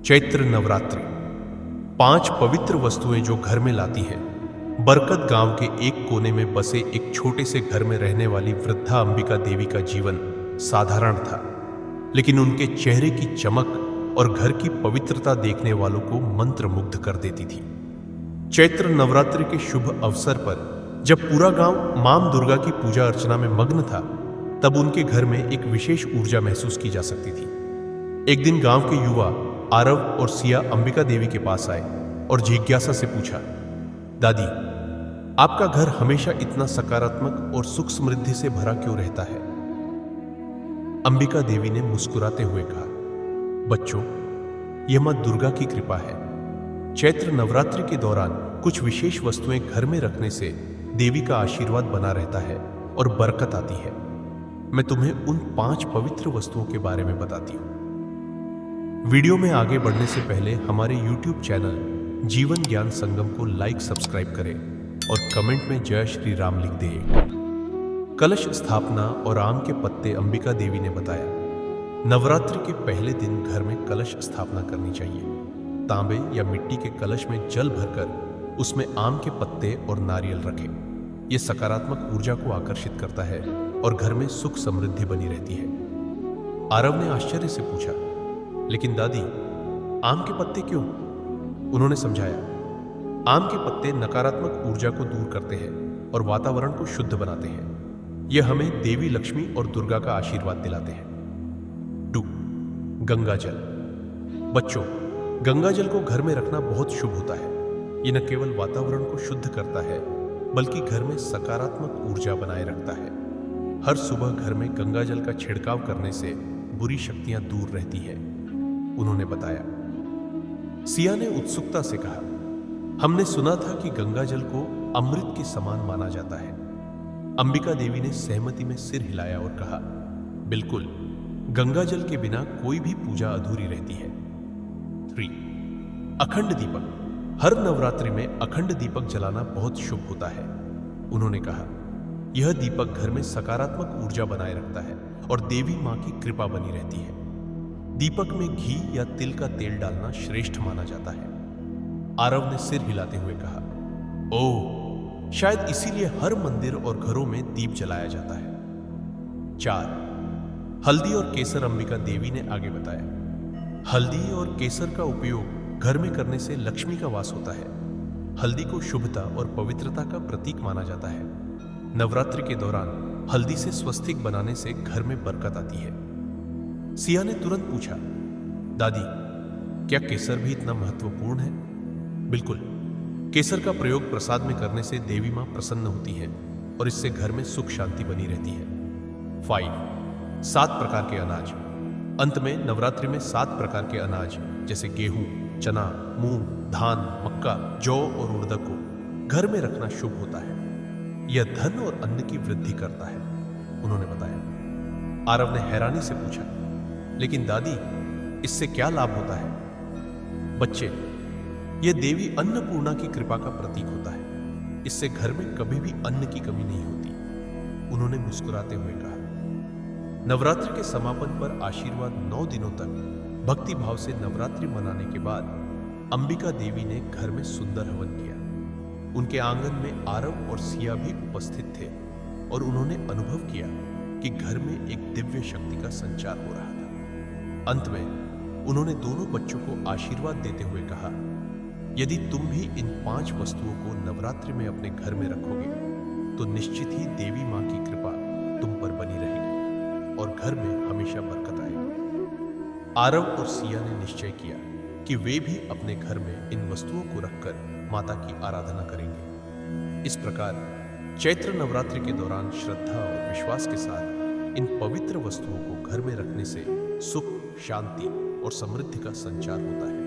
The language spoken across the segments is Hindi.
चैत्र नवरात्रि 5 पवित्र वस्तुएं जो घर में लाती हैं। बरकत गांव के एक कोने में बसे एक छोटे से घर में रहने वाली वृद्धा अंबिका देवी का जीवन साधारण था, लेकिन उनके चेहरे की चमक और घर की पवित्रता देखने वालों को मंत्रमुग्ध कर देती थी। चैत्र नवरात्रि के शुभ अवसर पर जब पूरा गांव मां दुर्गा की पूजा अर्चना में मग्न था, तब उनके घर में एक विशेष ऊर्जा महसूस की जा सकती थी। एक दिन गांव के युवा आरव और सिया अंबिका देवी के पास आए और जिज्ञासा से पूछा, दादी, आपका घर हमेशा इतना सकारात्मक और सुख समृद्धि से भरा क्यों रहता है? अंबिका देवी ने मुस्कुराते हुए कहा, बच्चों, यह मां दुर्गा की कृपा है। चैत्र नवरात्रि के दौरान कुछ विशेष वस्तुएं घर में रखने से देवी का आशीर्वाद बना रहता है और बरकत आती है। मैं तुम्हें उन 5 पवित्र वस्तुओं के बारे में बताती हूं। वीडियो में आगे बढ़ने से पहले हमारे YouTube चैनल जीवन ज्ञान संगम को लाइक सब्सक्राइब करें और कमेंट में जय श्री राम लिख दें। कलश स्थापना और आम के पत्ते। अंबिका देवी ने बताया, नवरात्रि के पहले दिन घर में कलश स्थापना करनी चाहिए। तांबे या मिट्टी के कलश में जल भरकर उसमें आम के पत्ते और नारियल रखें। यह सकारात्मक ऊर्जा को आकर्षित करता है और घर में सुख समृद्धि बनी रहती है। आरव ने आश्चर्य से पूछा, लेकिन दादी, आम के पत्ते क्यों? उन्होंने समझाया, आम के पत्ते नकारात्मक ऊर्जा को दूर करते हैं और वातावरण को शुद्ध बनाते हैं। यह हमें देवी लक्ष्मी और दुर्गा का आशीर्वाद दिलाते हैं। 2. गंगा जल। बच्चों, गंगा जल को घर में रखना बहुत शुभ होता है। यह न केवल वातावरण को शुद्ध करता है, बल्कि घर में सकारात्मक ऊर्जा बनाए रखता है। हर सुबह घर में गंगा जल का छिड़काव करने से बुरी शक्तियां दूर रहती हैं, उन्होंने बताया। सिया ने उत्सुकता से कहा, हमने सुना था कि गंगा जल को अमृत के समान माना जाता है। अंबिका देवी ने सहमति में सिर हिलाया और कहा, बिल्कुल, गंगा जल के बिना कोई भी पूजा अधूरी रहती है। 3. अखंड दीपक। हर नवरात्रि में अखंड दीपक जलाना बहुत शुभ होता है, उन्होंने कहा। यह दीपक घर में सकारात्मक ऊर्जा बनाए रखता है और देवी मां की कृपा बनी रहती है। दीपक में घी या तिल का तेल डालना श्रेष्ठ माना जाता है। आरव ने सिर हिलाते हुए कहा, ओह, शायद इसीलिए हर मंदिर और घरों में दीप जलाया जाता है। 4. हल्दी और केसर। अंबिका देवी ने आगे बताया, हल्दी और केसर का उपयोग घर में करने से लक्ष्मी का वास होता है। हल्दी को शुभता और पवित्रता का प्रतीक माना जाता है। नवरात्रि के दौरान हल्दी से स्वस्तिक बनाने से घर में बरकत आती है। सिया ने तुरंत पूछा, दादी, क्या केसर भी इतना महत्वपूर्ण है? बिल्कुल, केसर का प्रयोग प्रसाद में करने से देवी मां प्रसन्न होती है और इससे घर में सुख शांति बनी रहती है। 5. 7 प्रकार के अनाज। अंत में नवरात्रि में 7 प्रकार के अनाज जैसे गेहूं, चना, मूंग, धान, मक्का, जौ और उड़द को घर में रखना शुभ होता है। यह धन और अन्न की वृद्धि करता है, उन्होंने बताया। आरव ने हैरानी से पूछा, लेकिन दादी, इससे क्या लाभ होता है? बच्चे, यह देवी अन्नपूर्णा की कृपा का प्रतीक होता है। इससे घर में कभी भी अन्न की कमी नहीं होती, उन्होंने मुस्कुराते हुए कहा। नवरात्रि के समापन पर आशीर्वाद 9 दिनों तक भक्ति भाव से नवरात्रि मनाने के बाद अंबिका देवी ने घर में सुंदर हवन किया। उनके आंगन में आरव और सिया भी उपस्थित थे और उन्होंने अनुभव किया कि घर में एक दिव्य शक्ति का संचार हो रहा था। अंत में उन्होंने दोनों बच्चों को आशीर्वाद देते हुए कहा, यदि तुम भी इन 5 वस्तुओं को नवरात्रि में अपने घर में रखोगे तो निश्चित ही देवी मां की कृपा तुम पर बनी रहेगी और घर में हमेशा बरकत आएगी। आरव और सिया ने निश्चय किया कि वे भी अपने घर में इन वस्तुओं को रखकर माता की आराधना करेंगे। इस प्रकार चैत्र नवरात्रि के दौरान श्रद्धा और विश्वास के साथ इन पवित्र वस्तुओं को घर में रखने से सुख, शांति और समृद्धि का संचार होता है।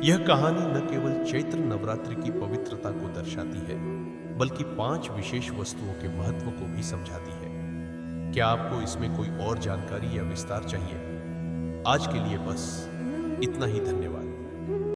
यह कहानी न केवल चैत्र नवरात्रि की पवित्रता को दर्शाती है, बल्कि 5 विशेष वस्तुओं के महत्व को भी समझाती है। क्या आपको इसमें कोई और जानकारी या विस्तार चाहिए? आज के लिए बस इतना ही। धन्यवाद।